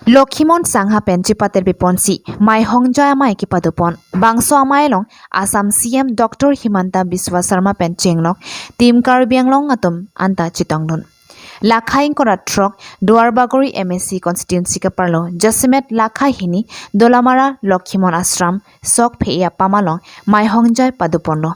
Lokhimon Sangha Penchipater Biponsi, Maihongjai Amai Kipadupon, Bangso Amailong, Assam CM Dr. Himanta Biswa Sarma Penchenglok, Team Karbi Anglong atum anta chetongdun. Lakhain Koratrok, Duarbagori MSC Constituency Kaparlo, Jasimet Lakhai Hini, Dolamara, Lokhimon Ashram, Sok Peya Pamalong, Maihongjai Padupono.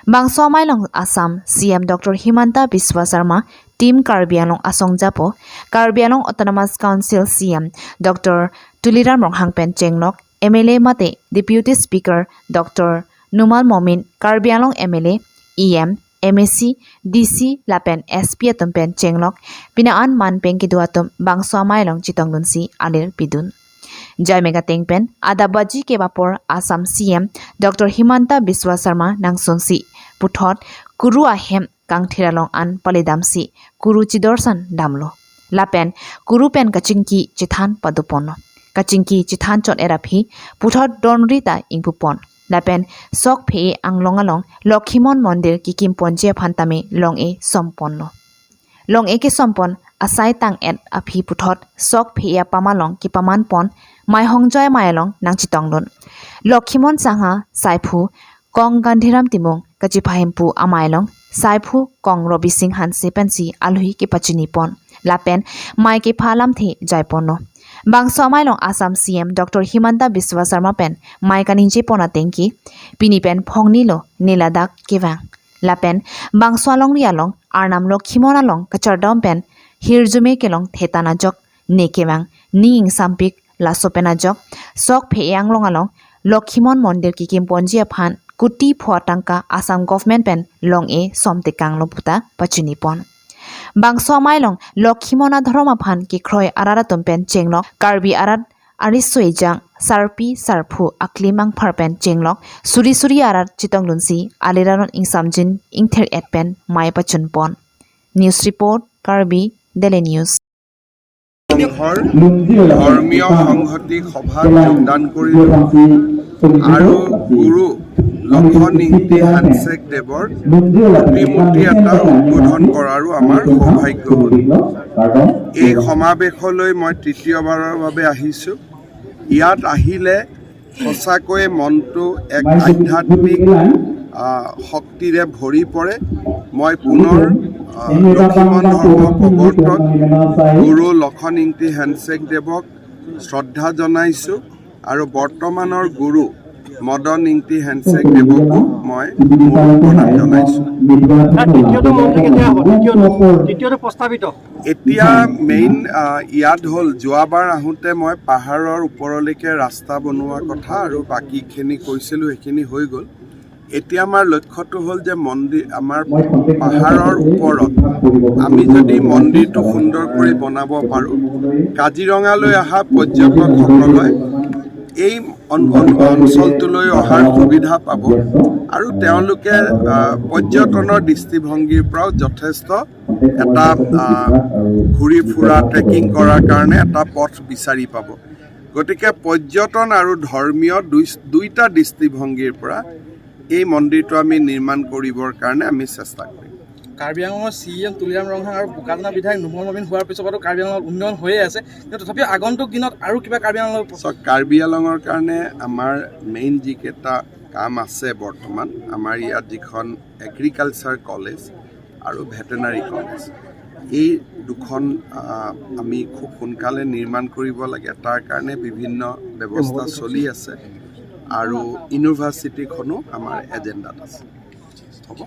Bangso Amailong Assam CM Dr. Himanta Biswa Sarma, Team Karbi Anglong Asong Japo, Karbi Anglong Autonomous Council CM Dr. Tulira Monghang Penchenglok, MLA Mate, Deputy Speaker Dr. Numal Momin, Karbi Anglong MLA, EM, MSC, DC, Lapen, SP atum Penchenglok, Pinaan Man Penkidu atum Bangso Amailong Chetongdun si Alir Pidun. Jai Megateng Pen, Adabaji Kebapor, Assam CM, Dr. Himanta Biswa Sarma Nangsunsi, Puthot, Kuru Ahem, Kang Thiralong An Palidamsi, Kuru Chidorsan Damlo. Lapen, Kuru Pen Kachinki Chithan Padupono. Kachinki Chithan Chot Erapi, Puthot Don Rita Ingpupon. Lapen, Sok Pe Anglong Along, Lokhimon Mondir Kikim Ponje Pantame, Long E Sompono. Long Eke Sompon, Asai Tang et Api Puthot, Sok Pe Pamalong, Kipaman Pon, Maihongjai Amai Nang Chetongdun. Lokhimon Sangha, Saipu, Kong Gandhiram Timong, Kachipahimpu Amailong, Saipu, Kong Robi Singh Hansi Pensi, Alhui Kipachini Pon, Lapen, Maike Palam The Jaipono. Bangso Amailong Assam CM Dr. Himanta Biswa Sarma Pen, Maika Ninje Pona Tenki, Pinipen Pongnilo, Niladak Kivang. Lapen, Bangso Along Rialong, Arnam Lokhimon Along, Kachardom Pen, Hirjume Kelong Thetana Jok, Nekevang, Ning Sampik, Lasopena Jok, Sok Pe Anglong Along, Lokhimon Mondir Kikim Ponjia Pan, Kuti Phuatangka Assam Government Pen, Long E Somtekang Loputa, Pachinipon. Bangso Amailong, Lokhimon Adhroma Pan Ki Kroy Araratum Pen Chenglok, Karbi Arat, Arisuejang, Sarpi, Sarpu, Aklimang Parpen Chenglok, Suri Arat Chetongdun si, Aliraron Ingsamjin, Ingter Etpen, Mai Pachunpon. News Report, Karbi, Daily News. ধৰ্মীয় সংহতি সভাত যোগদান কৰিলোঁ আৰু গুৰু লক্ষণিংতি হানছেক দেৱৰ প্ৰতিমূৰ্তি এটা উদ্বোধন কৰাৰো আমাৰ সৌভাগ্য হ'ল। এই সমাৱেশলৈ মই তৃতীয়বাৰৰ বাবে আহিছোঁ। ইয়াত আহিলে সঁচাকৈয়ে মনটো এক আধ্যাত্মিক শক্তিৰে ভৰি পৰে। মই পুনৰ লক্ষিমন ধৰ্ম প্ৰৱৰ্তক গুৰু লক্ষণিংতি হানছেক দেৱক শ্ৰদ্ধা জনাইছোঁ আৰু বৰ্তমানৰ গুৰু মদন ইংতি হানছেক দেৱকো মই প্ৰণাম জনাইছোঁ। এতিয়া মেইন ইয়াত হ'ল যোৱাবাৰ আহোঁতে মই পাহাৰৰ ওপৰলৈকে ৰাস্তা বনোৱা কথা আৰু বাকীখিনি কৈছিলোঁ, সেইখিনি হৈ গ'ল। এতিয়া আমাৰ লক্ষ্যটো হ'ল যে মন্দিৰ আমাৰ পাহাৰৰ ওপৰত আমি যদি মন্দিৰটো সুন্দৰ কৰি বনাব পাৰোঁ, কাজিৰঙালৈ অহা পৰ্যটকসকলে এই অঞ্চলটোলৈ অহাৰ সুবিধা পাব আৰু তেওঁলোকে পৰ্যটনৰ দৃষ্টিভংগীৰ পৰাও যথেষ্ট এটা ঘূৰি ফুৰা ট্ৰেকিং কৰাৰ কাৰণে এটা পথ বিচাৰি পাব। গতিকে পৰ্যটন আৰু ধৰ্মীয় দুইটা দৃষ্টিভংগীৰ পৰা এই মন্দিৰটো আমি নিৰ্মাণ কৰিবৰ কাৰণে আমি চেষ্টা কৰিম। কাৰ্বি আংলঙৰ CM তুলিৰাম ৰংহাং আৰু বোকাজানা বিধায়ক নুমল মমিন হোৱাৰ পিছতো কাৰ্বি আংলঙৰ উন্নয়ন হৈয়ে আছে, কিন্তু তথাপিও আগন্তুক দিনত আৰু কিবা কাৰ্বি আংলঙৰ কাৰ্বি আংলঙৰ কাৰণে আমাৰ মেইন যিকেইটা কাম আছে বৰ্তমান, আমাৰ ইয়াত যিখন এগ্ৰিকালচাৰ কলেজ আৰু ভেটেনাৰী কলেজ, এই দুখন আমি খুব সোনকালে নিৰ্মাণ কৰিব লাগে। তাৰ কাৰণে বিভিন্ন ব্যৱস্থা চলি আছে আৰু ইউনিভাৰ্চিটিখনো আমাৰ এজেণ্ডাত আছে। হ'ব।